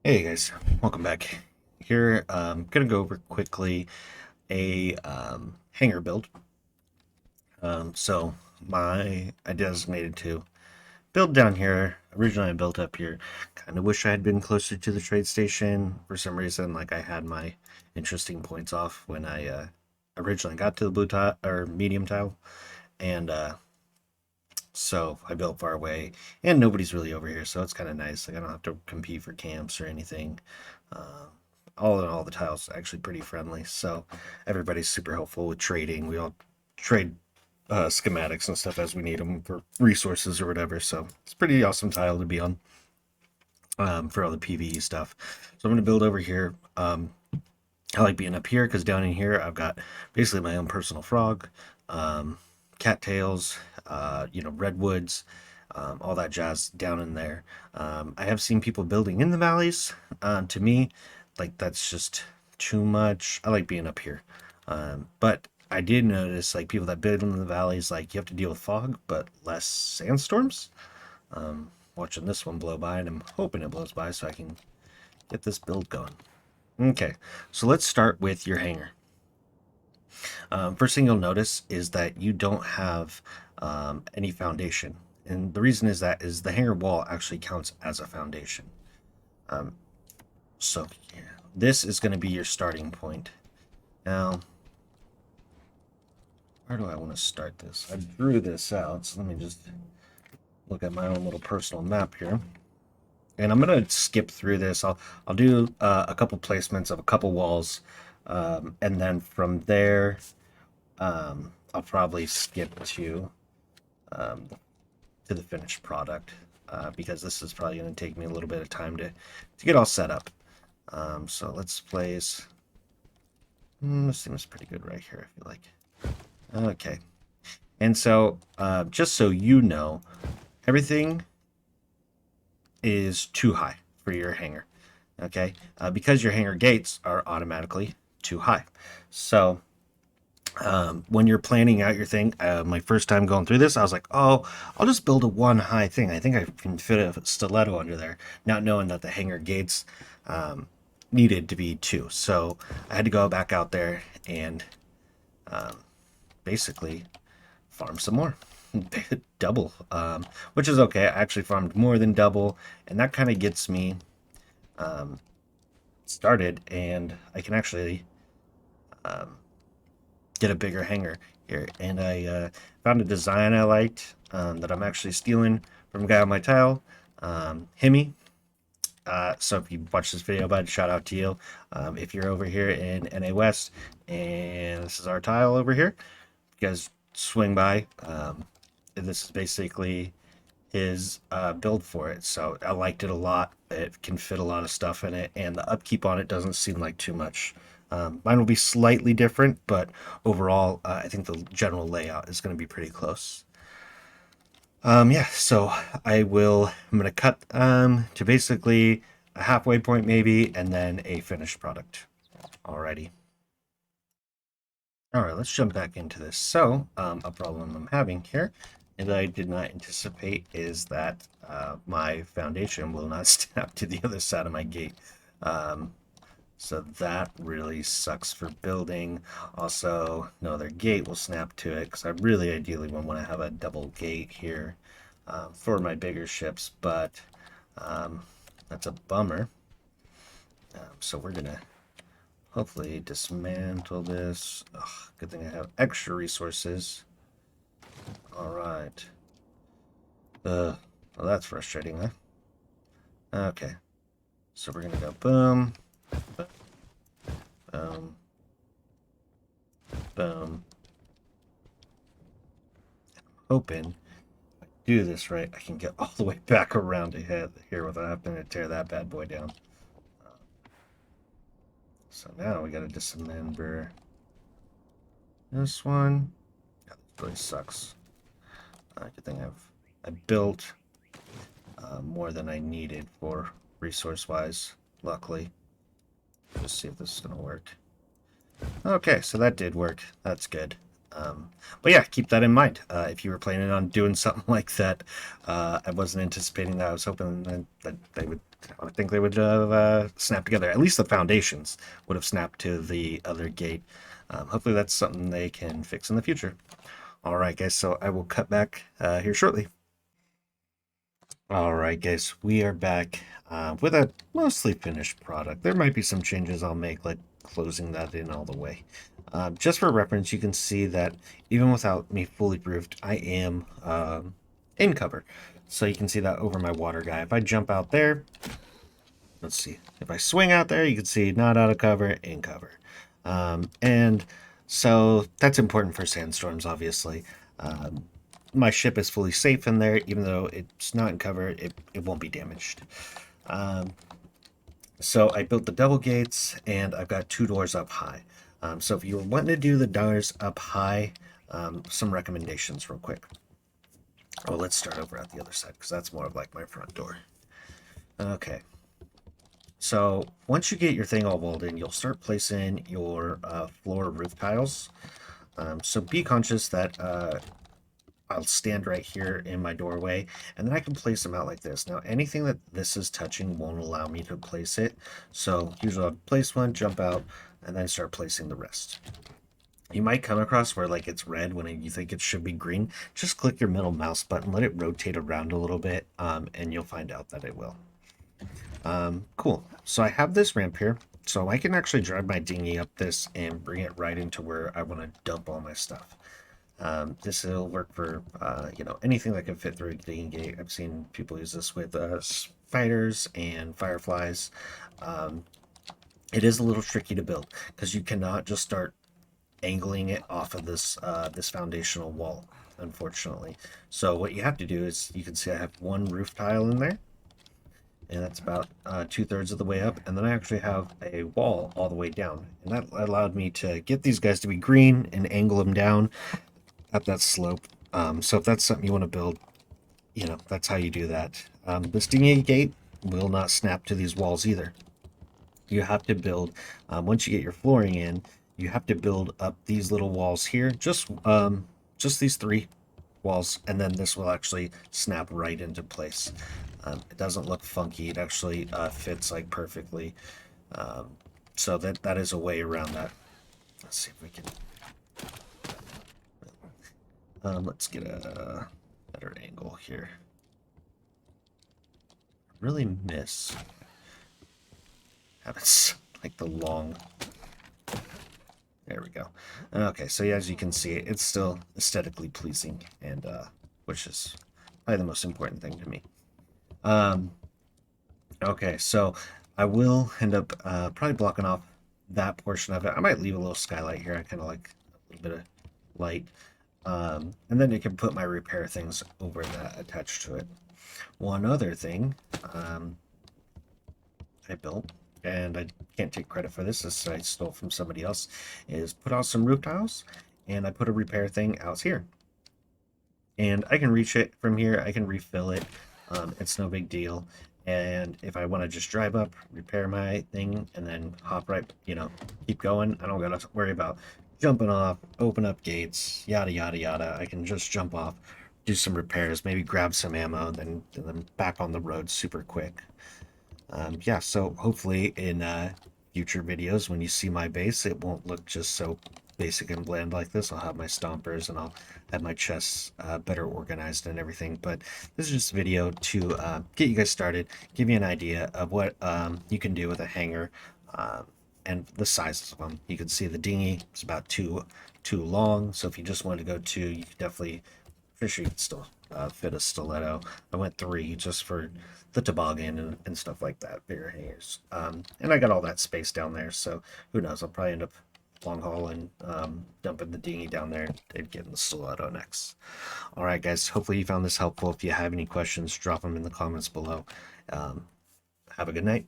Hey guys, welcome back. Here, gonna go over quickly a hangar build. So I designated to build down here. Originally, I built up here. Kind of wish I had been closer to the trade station. For some reason, like I had my interesting points off when I originally got to the blue tile or medium tile, and so I built far away, and nobody's really over here, so it's kind of nice. Like I don't have to compete for camps or anything. Uh, all in all, the tiles are actually pretty friendly, so everybody's super helpful with trading. We all trade schematics and stuff as we need them for resources or whatever. So it's a pretty awesome tile to be on for all the PvE stuff. So I'm going to build over here. I like being up here because down in here I've got basically my own personal frog, cattails, redwoods, all that jazz down in there. I have seen people building in the valleys. To me, like that's just too much. I like being up here, but I did notice like people that build in the valleys, like you have to deal with fog, but less sandstorms. Watching this one blow by, and I'm hoping it blows by so I can get this build going. Okay, so let's start with your hanger. First thing you'll notice is that you don't have any foundation. And the reason is that is the hanger wall actually counts as a foundation. Um, so yeah, this is going to be your starting point. Now, where do I want to start this? I drew this out, so let me just look at my own little personal map here. And I'm going to skip through this. I'll do a couple placements of a couple walls, and then from there, I'll probably skip um, to the finished product because this is probably going to take me a little bit of time to get all set up. So let's place. This seems pretty good right here. I feel like. Okay, and so just so you know, everything is too high for your hanger. Okay, because your hanger gates are automatically too high. So when you're planning out your thing, my first time going through this, I was like, oh, I'll just build a one high thing. I think I can fit a stiletto under there, not knowing that the hanger gates um, needed to be two. So I had to go back out there and um, basically farm some more. Double, which is okay. I actually farmed more than double, and that kind of gets me um, started, and I can actually um, get a bigger hanger here. And I found a design I liked that I'm actually stealing from a guy on my tile, Himi. So if you watch this video, bud, shout out to you. If you're over here in NA West and this is our tile over here, you guys swing by. This is basically his build for it. So I liked it a lot. It can fit a lot of stuff in it, and the upkeep on it doesn't seem like too much. Mine will be slightly different, but overall, I think the general layout is going to be pretty close. Yeah, so I'm going to cut to basically a halfway point maybe, and then a finished product. Alrighty. All right, let's jump back into this. So, a problem I'm having here, and I did not anticipate, is that my foundation will not snap to the other side of my gate. Um, so that really sucks for building. Also, no other gate will snap to it because I really ideally want to have a double gate here for my bigger ships, but um, that's a bummer. So we're gonna hopefully dismantle this. Ugh, good thing I have extra resources. All right. Well, that's frustrating, huh? Okay. So we're gonna go boom, boom, boom. Hoping if I do this right, I can get all the way back around ahead here without having to tear that bad boy down. So now we gotta dismember this one. Yeah, this really sucks. Good thing I built more than I needed for resource-wise, luckily. Just see if this is gonna work. Okay, so that did work. That's good. But yeah, keep that in mind. If you were planning on doing something like that, I wasn't anticipating that. I was hoping that they would. I think they would have snapped together. At least the foundations would have snapped to the other gate. Hopefully, that's something they can fix in the future. All right, guys. So I will cut back here shortly. All right, guys. We are back with a mostly finished product. There might be some changes I'll make, like closing that in all the way. Just for reference, you can see that even without me fully roofed, I am in cover. So you can see that over my water guy. If I jump out there, let's see. If I swing out there, you can see not out of cover, in cover. And so that's important for sandstorms, obviously. My ship is fully safe in there, even though it's not in cover, it won't be damaged. So I built the double gates, and I've got 2 doors up high. So if you were wanting to do the doors up high, some recommendations real quick. Oh, let's start over at the other side, because that's more of like my front door. Okay. So once you get your thing all walled in, you'll start placing your floor roof tiles. So be conscious that I'll stand right here in my doorway, and then I can place them out like this. Now, anything that this is touching won't allow me to place it. So usually I'll place one, jump out, and then start placing the rest. You might come across where like it's red when you think it should be green. Just click your middle mouse button, let it rotate around a little bit, and you'll find out that it will. Cool. So I have this ramp here, so I can actually drive my dinghy up this and bring it right into where I want to dump all my stuff. This will work for anything that can fit through a dinghy gate. I've seen people use this with spiders and fireflies. It is a little tricky to build because you cannot just start angling it off of this foundational wall, unfortunately. So what you have to do is, you can see I have 1 roof tile in there, and that's about 2/3 of the way up, and then I actually have a wall all the way down, and that allowed me to get these guys to be green and angle them down at that slope. So if that's something you want to build, that's how you do that. This dinghy gate will not snap to these walls either. You have to build, once you get your flooring in, you have to build up these little walls here, just these 3 walls, and then this will actually snap right into place. It doesn't look funky. It actually fits like perfectly. So that is a way around that. Let's see if we can. Let's get a better angle here. Really miss having like the long. There we go. Okay, so as you can see, it's still aesthetically pleasing, and which is probably the most important thing to me. Okay, so I will end up probably blocking off that portion of it. I might leave a little skylight here. I kind of like a little bit of light. And then you can put my repair things over that attached to it. One other thing I built, and I can't take credit for this I stole from somebody else, is put out some roof tiles, and I put a repair thing out here. And I can reach it from here. I can refill it. It's no big deal. And if I want to just drive up, repair my thing, and then hop right, keep going, I don't got to worry about jumping off, open up gates, yada, yada, yada. I can just jump off, do some repairs, maybe grab some ammo, and then back on the road super quick. Yeah, so hopefully in future videos, when you see my base, it won't look just so basic and bland like this. I'll have my stompers, and I'll have my chests better organized and everything. But this is just a video to get you guys started, give you an idea of what you can do with a hangar, and the sizes of them. You can see the dinghy is about too long, so if you just wanted to go 2, you could definitely, for sure you could still fit a stiletto. I went 3 just for the toboggan and stuff like that, bigger hangers. And I got all that space down there, so who knows, I'll probably end up long haul and dumping the dinghy down there and getting the stiletto next. All right, guys, hopefully you found this helpful. If you have any questions, drop them in the comments below. Have a good night.